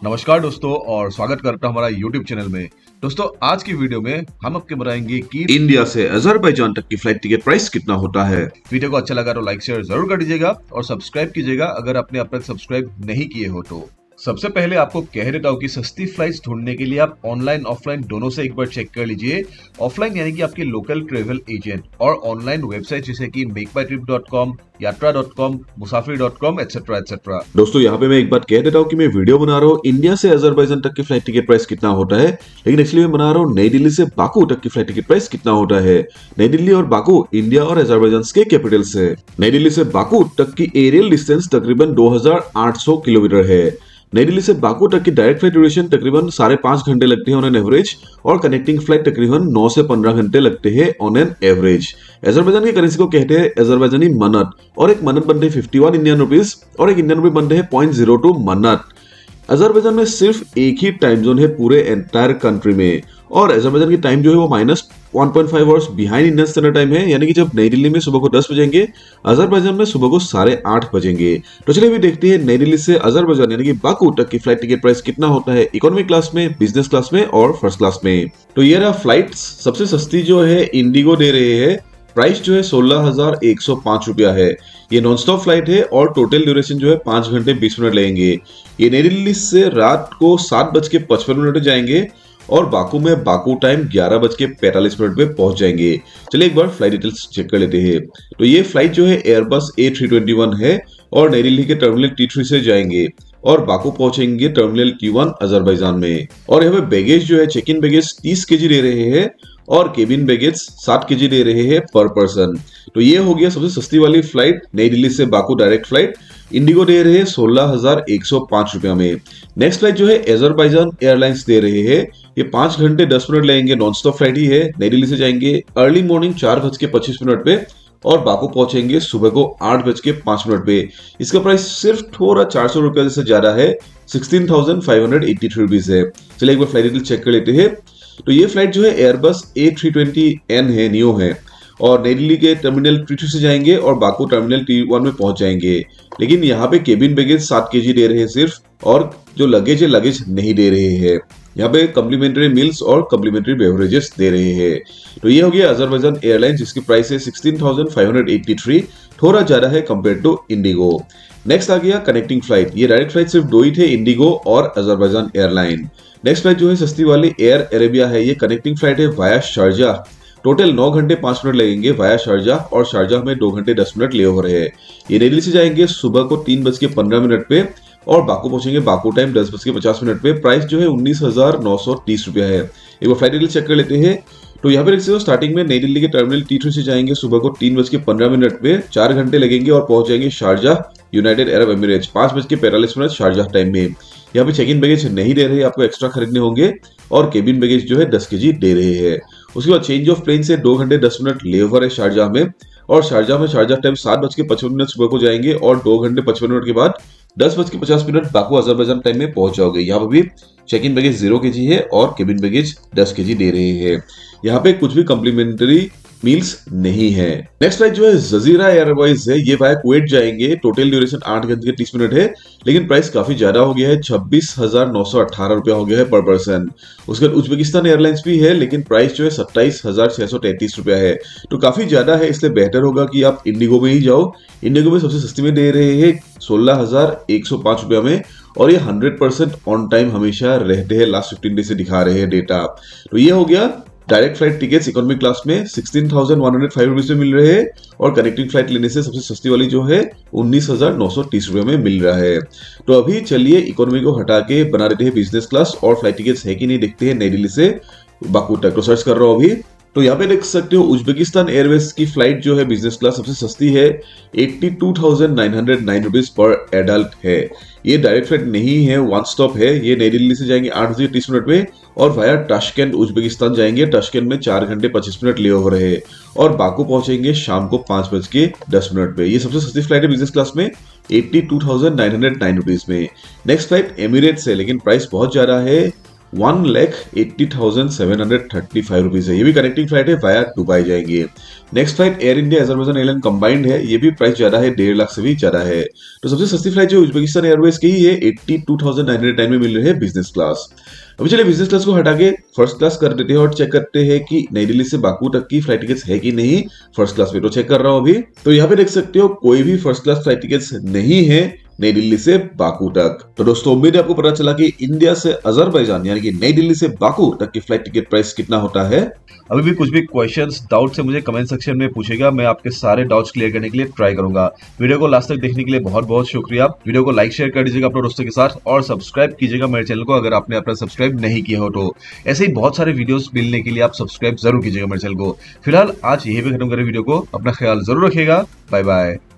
नमस्कार दोस्तों और स्वागत करता हूं हमारा YouTube चैनल में। दोस्तों आज की वीडियो में हम आपके बताएंगे कि इंडिया से अजरबैजान तक की फ्लाइट टिकट प्राइस कितना होता है। वीडियो को अच्छा लगा तो लाइक शेयर जरूर कर दीजिएगा और सब्सक्राइब कीजिएगा अगर आपने अब तक सब्सक्राइब नहीं किए हो तो। सबसे पहले आपको कह देता हूं कि सस्ती फ्लाइट्स ढूंढने के लिए आप ऑनलाइन ऑफलाइन दोनों से एक बार चेक कर लीजिए। ऑफलाइन यानी कि आपके लोकल ट्रेवल एजेंट और ऑनलाइन वेबसाइट जैसे कि मेकमाईट्रिप.com, यात्रा.com, मुसाफिर.com एटसेट्रा एटसेट्रा। दोस्तों यहाँ पे मैं एक बात कह देता हूँ कि मैं वीडियो बना रहा हूँ इंडिया से अजरबैजान तक की फ्लाइट टिकट प्राइस कितना होता है, लेकिन एक्चुअली मैं बना रहा हूँ नई दिल्ली से बाकू तक की फ्लाइट टिकट प्राइस कितना होता है। नई दिल्ली और बाकू इंडिया और अजरबैजान के कैपिटल्स है। नई दिल्ली से बाकू तक की एरियल डिस्टेंस तकरीबन 2800 किलोमीटर है। नई दिल्ली से बाकू तक की डायरेक्ट फ्लाइट ड्यूरेशन तकरीबन 5.5 घंटे लगते हैं ऑन एन एवरेज और कनेक्टिंग फ्लाइट तकरीबन 9 से 15 घंटे लगते हैं ऑन एन एवरेज। अजरबैजान की करेंसी को कहते हैं अजरबैजानी मनत और एक मनत बनते हैं 51 इंडियन रुपीज और एक इंडियन रुपी बनते हैं 0.02 मनत। अजरबैजान में सिर्फ एक ही टाइम जोन है पूरे एंटायर कंट्री में और अजरबैजान की टाइम जो है वो -1.5 hours behind Indian standard time है, यानी कि जब नई दिल्ली में सुबह को 10 बजेंगे अजरबैजान में सुबह को 8:30 बजेंगे। तो चलिए भी देखते हैं नई दिल्ली से अजरबैजान यानी कि बाकू तक की फ्लाइट टिकट प्राइस कितना होता है इकोनॉमी क्लास में, बिजनेस क्लास में और फर्स्ट क्लास में। तो ये रहा फ्लाइट। सबसे सस्ती जो है इंडिगो दे रहे हैं, प्राइस जो है 16,105 रुपया है। ये नॉन स्टॉप फ्लाइट है और टोटल ड्यूरेशन जो है 5 घंटे 20 मिनट लगेंगे। ये नई दिल्ली से रात को 7:55 जाएंगे और बाकू में बाकू टाइम 11:45 पे पहुंच जाएंगे। चलिए एक बार फ्लाइट डिटेल्स चेक कर लेते हैं। तो ये फ्लाइट जो है एयरबस A321 है और नई दिल्ली के टर्मिनल T3 से जाएंगे और बाकू पहुंचेंगे टर्मिनल T1 अजरबैजान में। और यहाँ पे बैगेज जो है चेक इन बैगेज 30 केजी दे रहे हैं और केबिन बैगेज 7 केजी दे रहे हैं पर पर्सन। तो ये हो गया सबसे सस्ती वाली फ्लाइट नई दिल्ली से बाकू डायरेक्ट फ्लाइट। इंडिगो दे रहे हैं 16,105 रुपया में। नेक्स्ट फ्लाइट जो है अजरबैजान एयरलाइंस दे रहे हैं, ये 5 घंटे 10 मिनट लगेंगे, नॉन स्टॉप फ्लाइट ही है। नई दिल्ली से जाएंगे अर्ली मॉर्निंग 4:25 पे और बाकू पहुंचेंगे सुबह को 8:05 पे। इसका प्राइस सिर्फ थोड़ा 400 रुपया से ज्यादा है, 16,583 रुपीज है। चलिए एक बार फ्लाइट डिटेल चेक कर लेते हैं। तो ये फ्लाइट जो है एयरबस A320N है, नियो है और नई दिल्ली के टर्मिनल T2 से जाएंगे और बाकू टर्मिनल T1 में पहुंच जाएंगे। लेकिन यहाँ पे केबिन बैगेज 7 केजी दे रहे हैं सिर्फ, और जो लगेज है लगेज नहीं दे रहे हैं। यहाँ पे कम्प्लीमेंट्री मील्स और कम्प्लीमेंट्री बेवरेजेस दे रहे हैं। तो ये हो गया अजरबैजान एयरलाइन जिसकी प्राइस है 16,583, थोड़ा ज्यादा है कंपेयर टू इंडिगो। नेक्स्ट आ गया कनेक्टिंग फ्लाइट। ये डायरेक्ट फ्लाइट सिर्फ 2 ही थे, इंडिगो और अजरबैजान एयरलाइन। नेक्स्ट फ्लाइट जो है सस्ती वाली एयर अरेबिया है, ये कनेक्टिंग फ्लाइट है वाया शारजाह। टोटल 9 घंटे 5 मिनट लगेंगे वाया शारजाह और शारजाह में 2 घंटे 10 मिनट लेओवर है। ये नई दिल्ली से जाएंगे सुबह को 3:15 पे और बाकू पहुंचेंगे बाकू टाइम 10:50 पे। प्राइस जो है 19,930 रुपया है। एक बार फ्लाइट डिटेल चेक कर लेते हैं। तो यहाँ पे देखते हो स्टार्टिंग में नई दिल्ली के टर्मिनल T3 से जाएंगे सुबह को 3:15 पे, 4 घंटे लगेंगे और पहुंच जाएंगे Sharjah United Arab Emirates 5:45 Sharjah time में। यहाँ पे चेक इन बैगेज नहीं दे रहे, आपको एक्स्ट्रा खरीदने होंगे और केबिन बैगेज जो है 10 केजी दे रहे हैं। उसके बाद चेंज ऑफ प्लेन से 2 घंटे 10 मिनट लेओवर है शारजाह में और शारजाह में शारजाह टाइम 7:55 सुबह को जाएंगे और 2 घंटे 55 मिनट के बाद 10:50 बाकू अजरबैजान टाइम में पहुंच जाओगे। यहाँ पे भी चेक इन बैगेज 0 केजी है और केबिन बैगेज 10 केजी दे रहे हैं। यहाँ पे कुछ भी कम्प्लीमेंट्री मील्स नहीं है। नेक्स्ट फ्लाइट जो है जजीरा एयरवेज है, ये वाया कुवैत जाएंगे। टोटल ड्यूरेशन 8 घंटे 30 मिनट है, लेकिन प्राइस काफी ज्यादा हो गया है, 26,918 रुपया हो गया है पर पर्सन। उसके बाद उज्बेकिस्तान एयरलाइंस भी है, लेकिन प्राइस जो है 27,633 रुपया है। तो काफी ज्यादा है, इसलिए बेहतर होगा कि आप इंडिगो में ही जाओ। इंडिगो में सबसे सस्ती में दे रहे हैं 16,105 रुपया में और ये 100% ऑन टाइम हमेशा रहते हैं, लास्ट 15 डेज से दिखा रहे हैं डेटा। तो ये हो गया direct flight tickets economy class में 16,105 रुपीज में मिल रहे हैं और कनेक्टिंग फ्लाइट लेने से सबसे सस्ती वाली जो है 19,930 रुपये में मिल रहा है। तो अभी चलिए इकोनॉमी को हटा के बना देते हैं बिजनेस क्लास और फ्लाइट टिकट्स है कि नहीं देखते हैं नई दिल्ली से बाकू तक। तो सर्च कर रहा हूँ अभी। तो यहाँ पे देख सकते हो उज्बेकिस्तान एयरवेज की फ्लाइट जो है बिजनेस क्लास सबसे सस्ती है, 82,909 रुपीज पर एडल्ट है। ये डायरेक्ट फ्लाइट नहीं है, वन स्टॉप है। ये नई दिल्ली से जाएंगे 8:30 पे और वाया ताशकंद उज्बेकिस्तान जाएंगे। ताशकंद में 4 घंटे 25 मिनट लेओवर है और बाकू पहुंचेंगे शाम को 5:10 पे। ये सबसे सस्ती फ्लाइट है बिजनेस क्लास में, 82,909 रुपीज में। नेक्स्ट फ्लाइट एमिरेट्स है, लेकिन प्राइस बहुत ज्यादा है, 1,80,735 रुपीज है। ये भी कनेक्टिंग फ्लाइट है, वाया दुबई जाएंगे। Next flight air India Azerbaijan airline combined है, ये भी प्राइस ज्यादा है, 1.5 लाख से भी ज्यादा है। तो सबसे सस्ती फ्लाइट जो उज्बेकिस्तान एयरवेज की है 82,910 में मिल रही है बिजनेस क्लास। अभी चलिए बिजनेस क्लास को हटा के फर्स्ट क्लास कर देते हैं और चेक करते हैं कि नई दिल्ली से बाकू तक की फ्लाइट टिकट्स है कि नहीं। फर्स्ट क्लास में तो चेक कर रहा हूं अभी, तो यहाँ पे देख सकते हो कोई भी फर्स्ट क्लास फ्लाइट टिकट्स नहीं है नई दिल्ली से बाकू तक। तो दोस्तों उम्मीद है आपको पता चला कि इंडिया से अजरबैजान यानी कि नई दिल्ली से बाकू तक की फ्लाइट टिकट प्राइस कितना होता है। अभी भी कुछ भी क्वेश्चंस डाउट से मुझे कमेंट सेक्शन में पूछेगा, मैं आपके सारे डाउट्स क्लियर करने के लिए ट्राई करूंगा। वीडियो को लास्ट तक देखने के लिए बहुत बहुत शुक्रिया। वीडियो को लाइक शेयर कर दीजिएगा अपने दोस्तों के साथ और सब्सक्राइब कीजिएगा मेरे चैनल को अगर आपने अपना सब्सक्राइब नहीं किया हो तो। ऐसे ही बहुत सारे वीडियोस मिलने के लिए आप सब्सक्राइब जरूर कीजिएगा मेरे चैनल को। फिलहाल आज यही पे खत्म करें वीडियो को। अपना ख्याल जरूर रखिएगा। Bye bye.